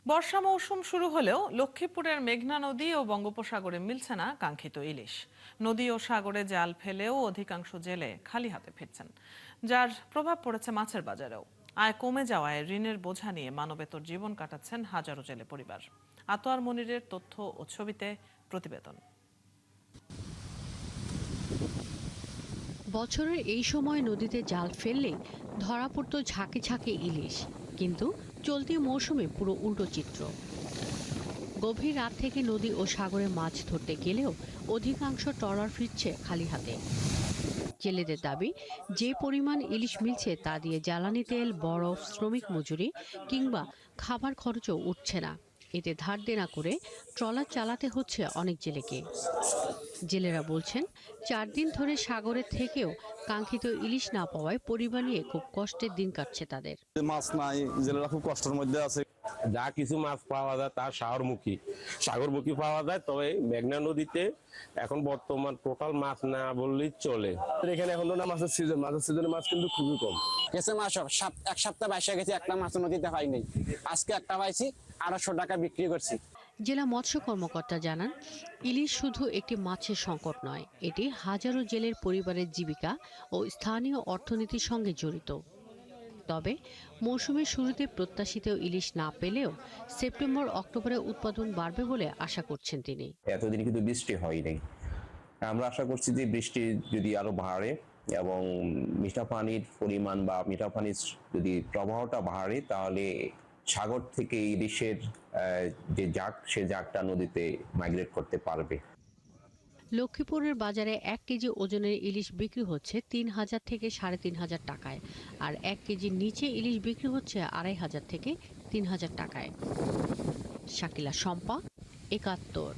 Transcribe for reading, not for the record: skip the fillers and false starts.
বর্ষা মৌসুম শুরু হলেও লক্ষ্মীপুরের মেঘনা নদী ও বঙ্গোপসাগরে মিলছে না কাঙ্ক্ষিত ইলিশ। নদী ও সাগরে জাল ফেলেও অধিকাংশ জেলে খালি হাতে ফিরছেন, যার প্রভাব পড়েছে মাছের বাজারেও। আয় কমে যাওয়ায় ঋণের বোঝা নিয়ে মানবেতর জীবন কাটাচ্ছেন হাজারো জেলে পরিবার। আতোয়ার মনিরের তথ্য ও ছবিতে প্রতিবেদন। বছরের এই সময় নদীতে জাল ফেললে ধরা পড়তো ঝাঁকে ঝাঁকে ইলিশ, কিন্তু চলতি মৌসুমে পুরো উল্টো চিত্র। গভীর রাত থেকে নদী ও সাগরে মাছ ধরতে গেলেও অধিকাংশ ট্রলার ফিরছে খালি হাতে। জেলেদের দাবি, যে পরিমাণ ইলিশ মিলছে তা দিয়ে জ্বালানি তেল, বরফ, শ্রমিক মজুরি কিংবা খাবার খরচও উঠছে না। এতে ধার দেনা করে ট্রলার চালাতে হচ্ছে অনেক জেলেকে। জেলেরা বলছেন, 4 দিন ধরে সাগরে থেকেও কাঙ্ক্ষিত ইলিশ না পাওয়ায় পরিবার নিয়ে খুব কষ্টের দিন কাটছে তাদের। মাছ নাই, জেলেরা খুব কষ্টের মধ্যে আছে। যা কিছু মাছ পাওয়া যায় তা সাগরমুখী পাওয়া যায়, তবে মেঘনা নদীতে এখন বর্তমান টোটাল মাছ না বললেই চলে। এখানে এখন না মাছের সিজনে মাছ কিন্তু খুবই কম। গেছে মাস এক সপ্তাহ বাইশে গেছি, একটা মাছ নদীতে পাইনি। আজকে একটা পাইছি, 800 টাকা বিক্রি করছি। জেলা মৎস্য কর্মকর্তা জানান, ইলিশ শুধু একটি মাছের সংকট নয়, এটি হাজারো জেলের পরিবারের জীবিকা ও স্থানীয় অর্থনীতির সঙ্গে জড়িত। তবে মৌসুমের শুরুতে প্রত্যাশিত ইলিশ না পেলেও সেপ্টেম্বর অক্টোবরে উৎপাদন বাড়বে বলে আশা করছেন তিনি। এতদিন কিন্তু বৃষ্টি হয়নি। আমরা আশা করছি যে বৃষ্টি যদি আরো বাড়ে এবং মিঠা পানির পরিমাণ বা মিঠা পানির যদি প্রবাহটা বাড়ে, তাহলে সাগর থেকে ইলিশের যে জাগ, সে জাগটা নদীতে মাইগ্রেট করতে পারবে। লক্ষ্মীপুরের বাজারে 1 কেজি ওজনের ইলিশ বিক্রি হচ্ছে 3,000 থেকে 3,500 টাকায়, আর 1 কেজির নিচে ইলিশ বিক্রি হচ্ছে 2,500 থেকে 3,000 টাকায়। শাকিলা শম্পা, 71।